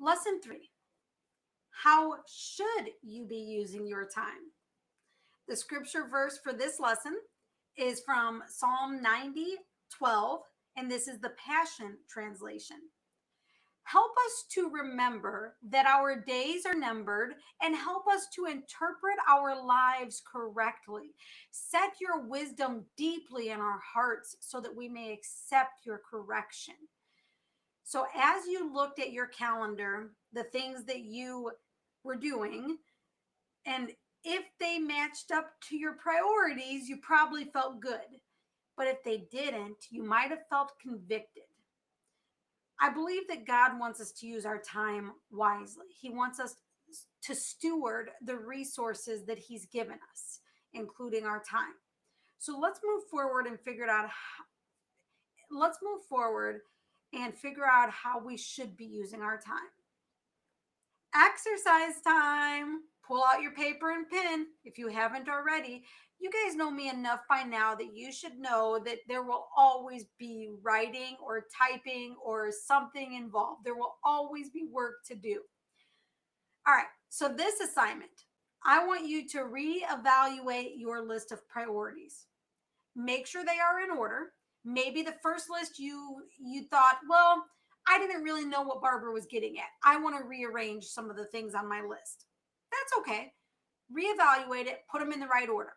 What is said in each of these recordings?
Lesson 3, how should you be using your time? The scripture verse for this lesson is from Psalm 90:12, and this is the Passion Translation. Help us to remember that our days are numbered and help us to interpret our lives correctly. Set your wisdom deeply in our hearts so that we may accept your correction. So as you looked at your calendar, the things that you were doing, and if they matched up to your priorities, you probably felt good. But if they didn't, you might have felt convicted. I believe that God wants us to use our time wisely. He wants us to steward the resources that he's given us, including our time. So let's move forward and figure out how we should be using our time. Exercise time. Pull out your paper and pen if you haven't already. You guys know me enough by now that you should know that there will always be writing or typing or something involved. There will always be work to do. All right, so this assignment, I want you to reevaluate your list of priorities. Make sure they are in order. Maybe the first list you thought, well, I didn't really know what Barbara was getting at. I want to rearrange some of the things on my list. That's okay. Reevaluate it, put them in the right order.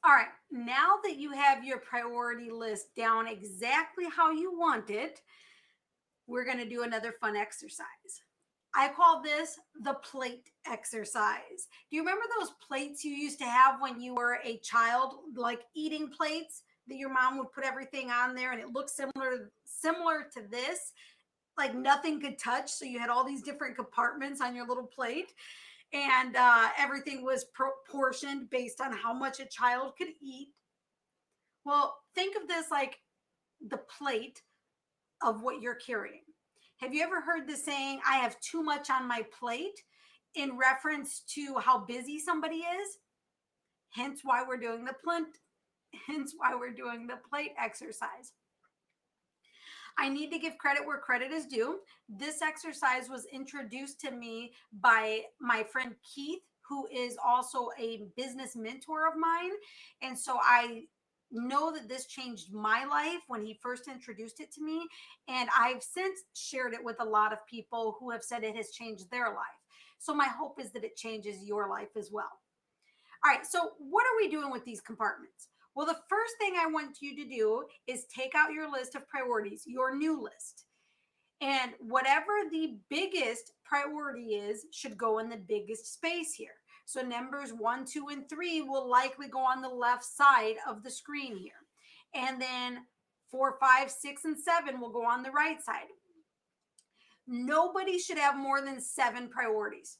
All right, now that you have your priority list down exactly how you want it, we're going to do another fun exercise. I call this the plate exercise. Do you remember those plates you used to have when you were a child, like eating plates that your mom would put everything on there and it looked similar to this, like nothing could touch, so you had all these different compartments on your little plate, and everything was proportioned based on how much a child could eat. Well, think of this like the plate of what you're carrying. Have you ever heard the saying, I have too much on my plate, in reference to how busy somebody is? Hence why we're doing the plate exercise. I need to give credit where credit is due. This exercise was introduced to me by my friend Keith, who is also a business mentor of mine. And so I know that this changed my life when he first introduced it to me. And I've since shared it with a lot of people who have said it has changed their life. So my hope is that it changes your life as well. All right, so what are we doing with these compartments? Well, the first thing I want you to do is take out your list of priorities, your new list. And whatever the biggest priority is should go in the biggest space here. So numbers 1, 2, and 3 will likely go on the left side of the screen here. And then 4, 5, 6, and 7 will go on the right side. Nobody should have more than 7 priorities.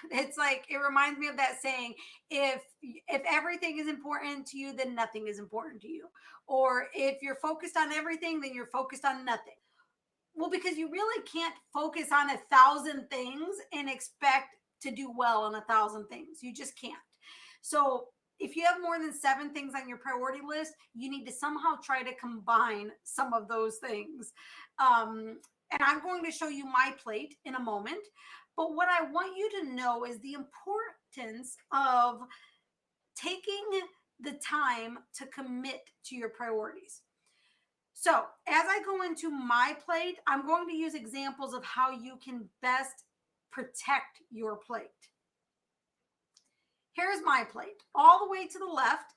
It's like, it reminds me of that saying, if everything is important to you, then nothing is important to you. Or if you're focused on everything, then you're focused on nothing. Well, because you really can't focus on 1,000 things and expect to do well on 1,000 things. You just can't. So if you have more than 7 things on your priority list, you need to somehow try to combine some of those things. And I'm going to show you my plate in a moment. But what I want you to know is the importance of taking the time to commit to your priorities. So as I go into my plate, I'm going to use examples of how you can best protect your plate. Here's my plate. All the way to the left,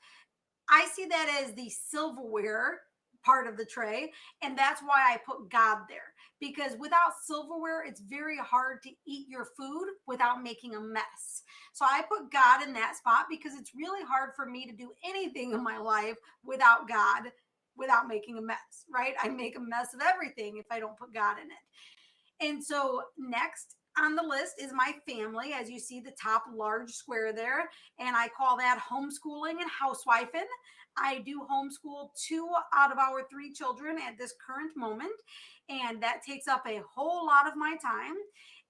I see that as the silverware part of the tray, and that's why I put God there. Because without silverware, it's very hard to eat your food without making a mess. So I put God in that spot because it's really hard for me to do anything in my life without God, without making a mess, right? I make a mess of everything if I don't put God in it. And so next on the list is my family, as you see the top large square there, and I call that homeschooling and housewifing. I do homeschool 2 out of our 3 children at this current moment, and that takes up a whole lot of my time.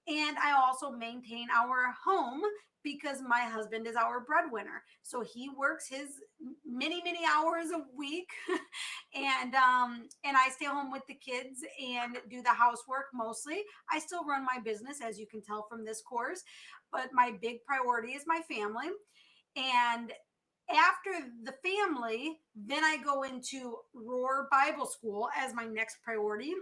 And I also maintain our home because my husband is our breadwinner. So he works his many, many hours a week. and I stay home with the kids and do the housework mostly. I still run my business, as you can tell from this course, but my big priority is my family. And after the family, then I go into Roar Bible School as my next priority.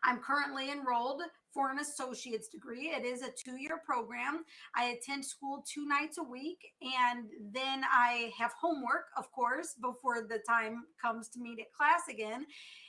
I'm currently enrolled for an associate's degree. It is a 2-year program. I attend school 2 nights a week, and then I have homework, of course, before the time comes to meet at class again.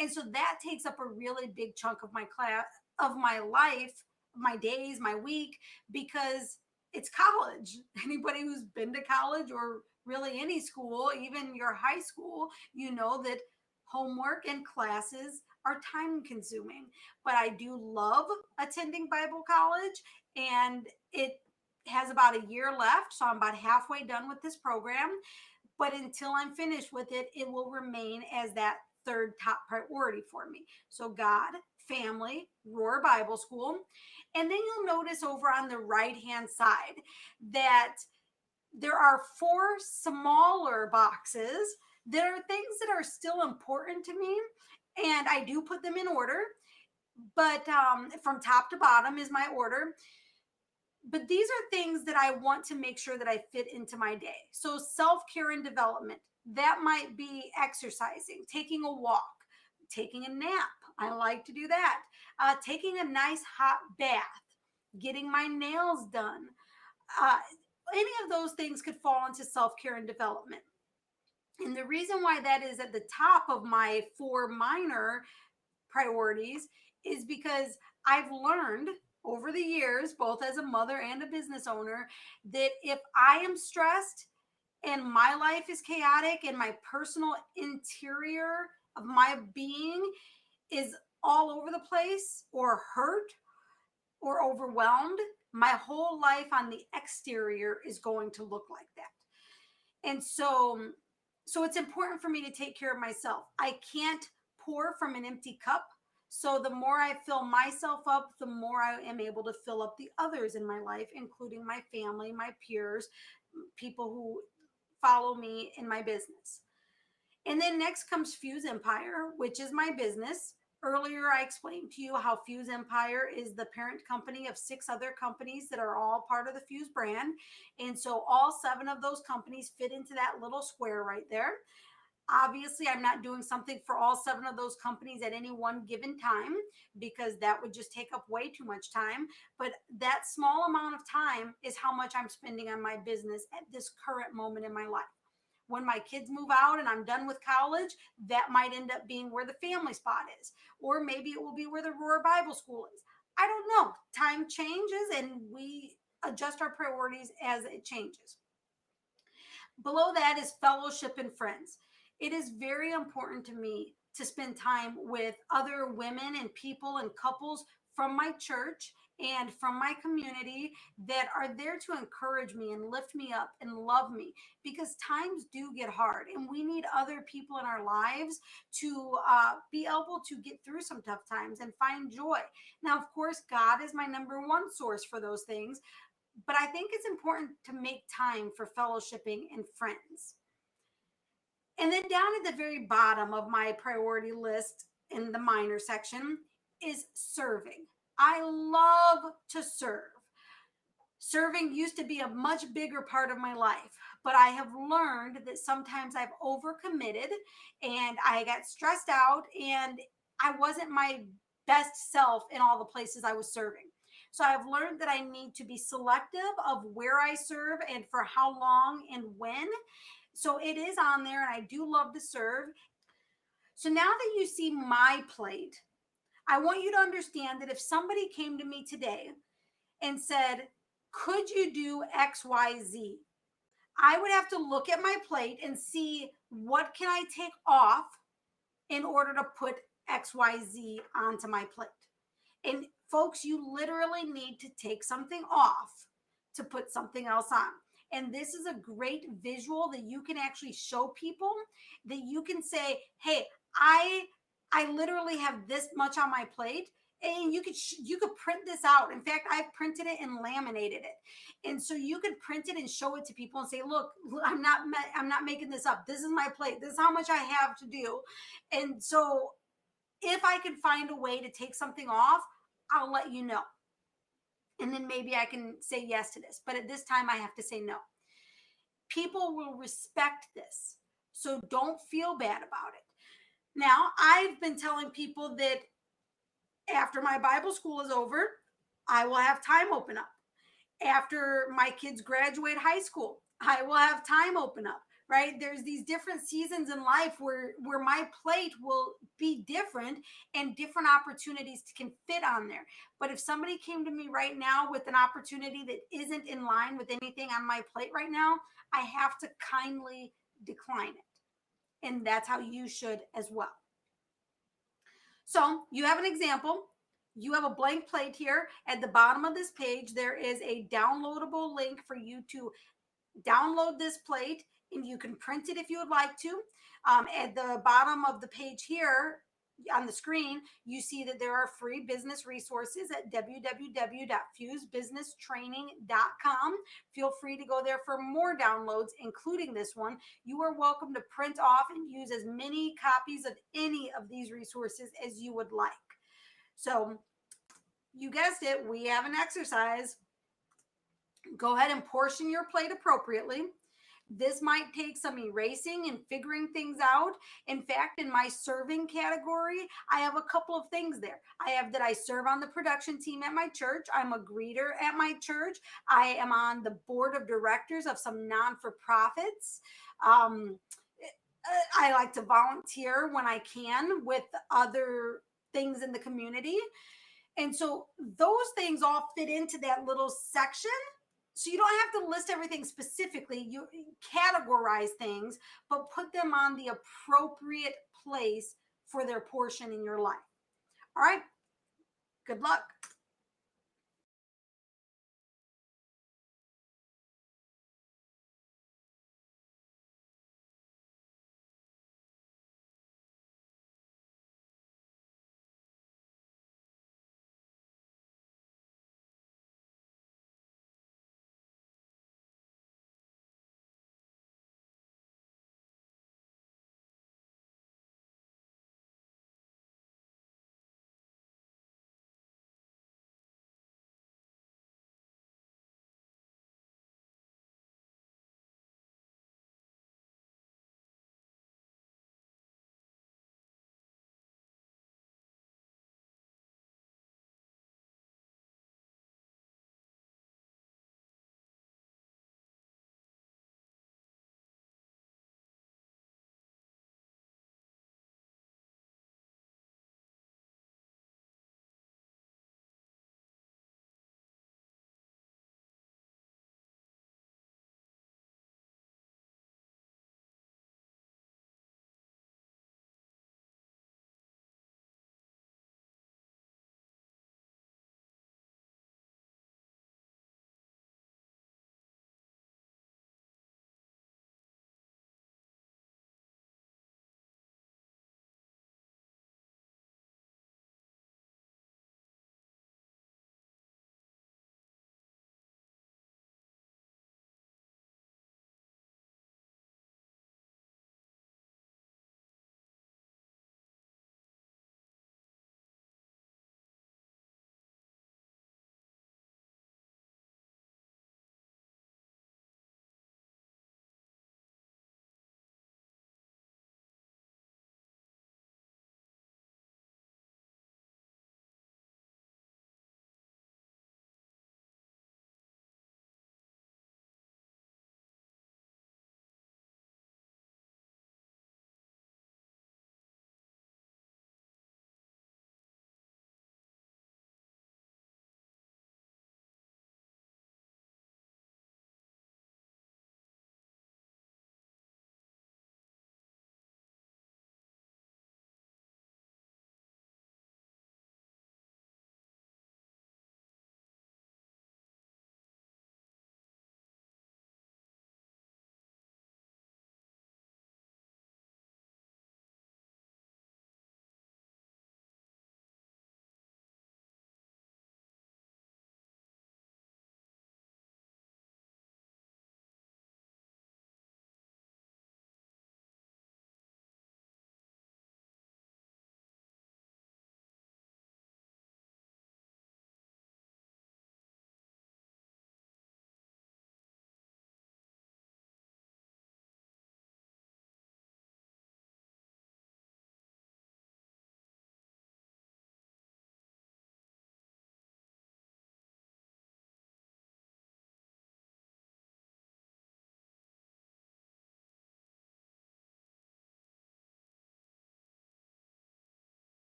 And so that takes up a really big chunk of my class, of my life, my days, my week, because it's college. Anybody who's been to college, or really any school, even your high school, you know that homework and classes are time consuming. But I do love attending Bible college, and it has about a year left. So I'm about halfway done with this program. But until I'm finished with it, it will remain as that 3rd top priority for me. So God, family, Roar Bible School. And then you'll notice over on the right-hand side that there are 4 smaller boxes. There are things that are still important to me, and I do put them in order, but from top to bottom is my order. But these are things that I want to make sure that I fit into my day. So self-care and development, that might be exercising, taking a walk, taking a nap. I like to do that. Taking a nice hot bath, getting my nails done. Any of those things could fall into self-care and development. And the reason why that is at the top of my 4 minor priorities is because I've learned over the years, both as a mother and a business owner, that if I am stressed and my life is chaotic and my personal interior of my being is all over the place or hurt or overwhelmed, my whole life on the exterior is going to look like that. And so it's important for me to take care of myself. I can't pour from an empty cup. So the more I fill myself up, the more I am able to fill up the others in my life, including my family, my peers, people who follow me in my business. And then next comes 𝙬𝙬𝘼𝙎, which is my business. Earlier, I explained to you how 𝙬𝙬𝘼𝙎 is the parent company of 6 other companies that are all part of the Fuse brand. And so all 7 of those companies fit into that little square right there. Obviously, I'm not doing something for all 7 of those companies at any one given time because that would just take up way too much time. But that small amount of time is how much I'm spending on my business at this current moment in my life. When my kids move out and I'm done with college, that might end up being where the family spot is. Or maybe it will be where the Roar Bible School is. I don't know. Time changes and we adjust our priorities as it changes. Below that is fellowship and friends. It is very important to me to spend time with other women and people and couples from my church and from my community that are there to encourage me and lift me up and love me, because times do get hard and we need other people in our lives to be able to get through some tough times and find joy. Now, of course, God is my #1 source for those things, but I think it's important to make time for fellowshipping and friends. And then down at the very bottom of my priority list in the minor section is serving. I love to serve. Serving used to be a much bigger part of my life, but I have learned that sometimes I've overcommitted and I got stressed out and I wasn't my best self in all the places I was serving. So I've learned that I need to be selective of where I serve and for how long and when. So it is on there and I do love to serve. So now that you see my plate, I want you to understand that if somebody came to me today and said, could you do XYZ? I would have to look at my plate and see what can I take off in order to put XYZ onto my plate. And folks, you literally need to take something off to put something else on. And this is a great visual that you can actually show people, that you can say, hey, I literally have this much on my plate, and you could print this out. In fact, I've printed it and laminated it. And so you could print it and show it to people and say, look, I'm not making this up. This is my plate. This is how much I have to do. And so if I can find a way to take something off, I'll let you know. And then maybe I can say yes to this. But at this time, I have to say no. People will respect this. So don't feel bad about it. Now, I've been telling people that after my Bible school is over, I will have time open up. After my kids graduate high school, I will have time open up, right? There's these different seasons in life where my plate will be different and different opportunities can fit on there. But if somebody came to me right now with an opportunity that isn't in line with anything on my plate right now, I have to kindly decline it. And that's how you should as well. So you have an example. You have a blank plate here. At the bottom of this page, there is a downloadable link for you to download this plate, and you can print it if you would like to. At the bottom of the page here on the screen, you see that there are free business resources at www.fusebusinesstraining.com. Feel free to go there for more downloads, including this one. You are welcome to print off and use as many copies of any of these resources as you would like. So you guessed it, we have an exercise. Go ahead and portion your plate appropriately. This might take some erasing and figuring things out. In fact, in my serving category, I have a couple of things there. I have that I serve on the production team at my church. I'm a greeter at my church. I am on the board of directors of some non-for-profits. I like to volunteer when I can with other things in the community. And so those things all fit into that little section. So you don't have to list everything specifically. You categorize things, but put them on the appropriate place for their portion in your life. All right. Good luck.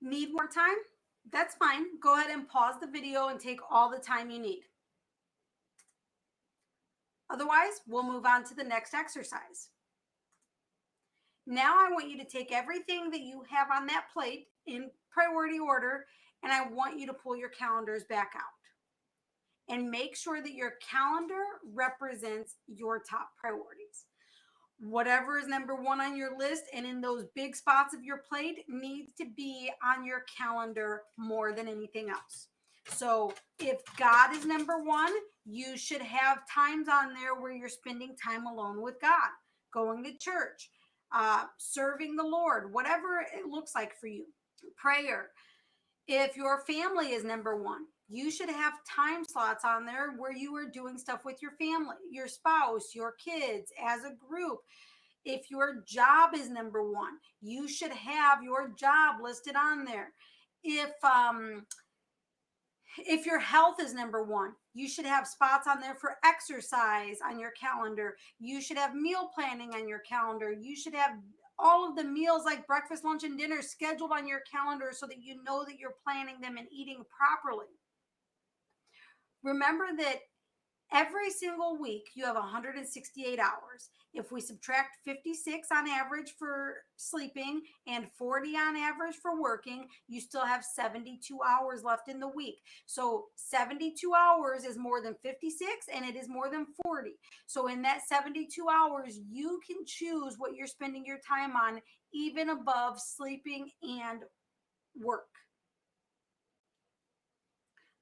Need more time? That's fine. Go ahead and pause the video and take all the time you need. Otherwise, we'll move on to the next exercise. Now I want you to take everything that you have on that plate in priority order, and I want you to pull your calendars back out and make sure that your calendar represents your top priorities. Whatever is number one on your list and in those big spots of your plate needs to be on your calendar more than anything else. So if God is number one, you should have times on there where you're spending time alone with God, going to church, serving the Lord, whatever it looks like for you. Prayer. If your family is number one, you should have time slots on there where you are doing stuff with your family, your spouse, your kids, as a group. If your job is number one, you should have your job listed on there. If your health is number one, you should have spots on there for exercise on your calendar. You should have meal planning on your calendar. You should have all of the meals like breakfast, lunch, and dinner scheduled on your calendar so that you know that you're planning them and eating properly. Remember that every single week you have 168 hours. If we subtract 56 on average for sleeping and 40 on average for working, you still have 72 hours left in the week. So 72 hours is more than 56 and it is more than 40. So in that 72 hours, you can choose what you're spending your time on, even above sleeping and work.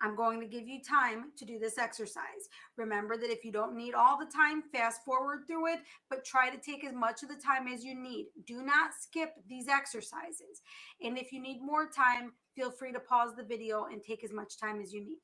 I'm going to give you time to do this exercise. Remember that if you don't need all the time, fast forward through it, but try to take as much of the time as you need. Do not skip these exercises. And if you need more time, feel free to pause the video and take as much time as you need.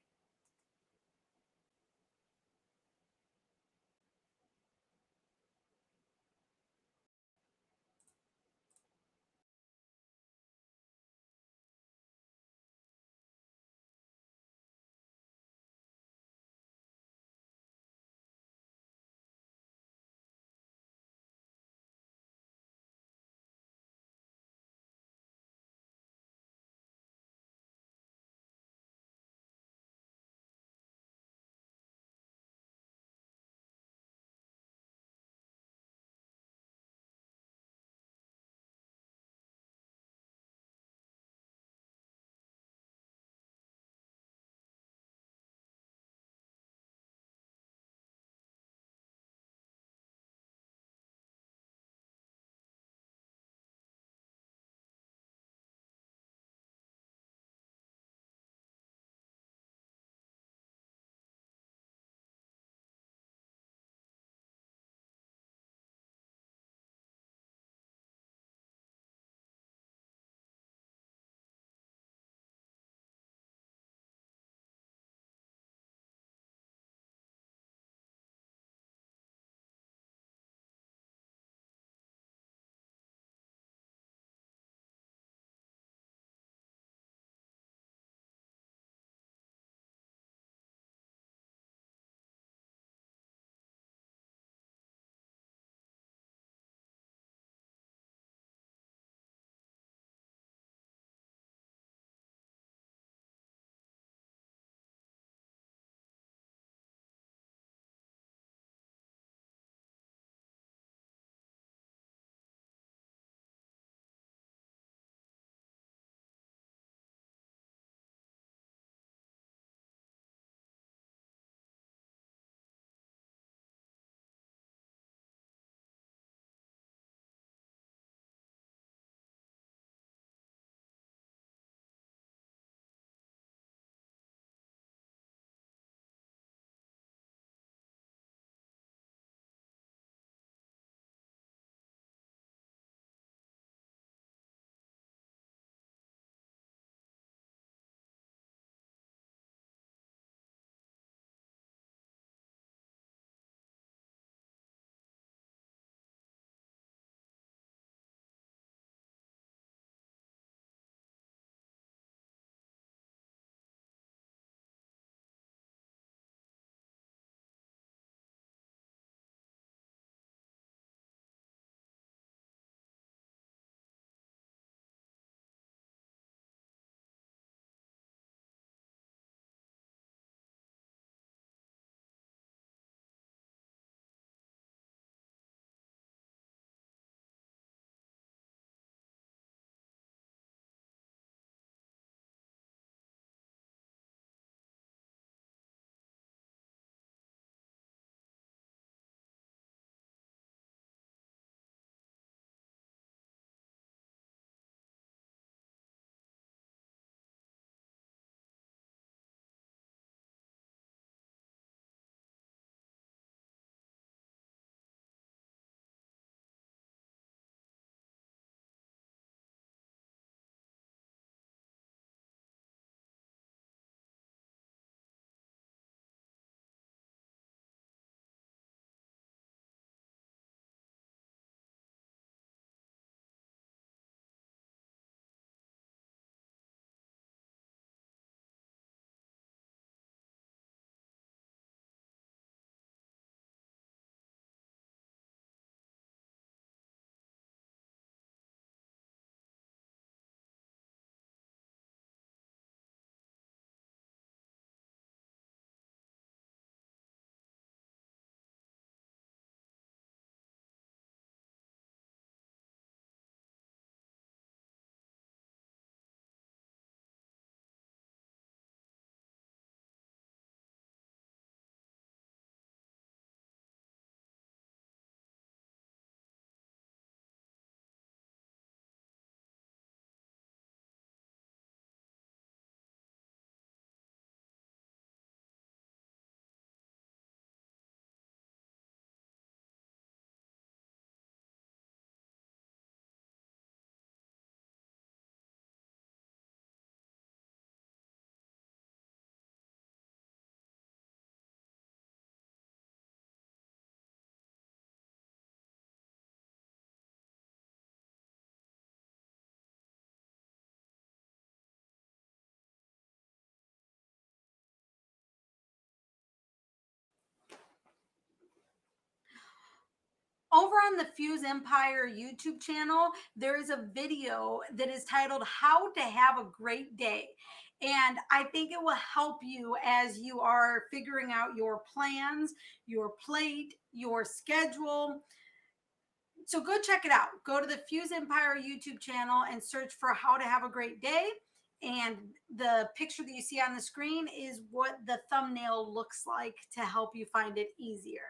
Over on the Fuse Empire YouTube channel, there is a video that is titled How to Have a Great Day. And I think it will help you as you are figuring out your plans, your plate, your schedule. So go check it out. Go to the Fuse Empire YouTube channel and search for How to Have a Great Day. And the picture that you see on the screen is what the thumbnail looks like to help you find it easier.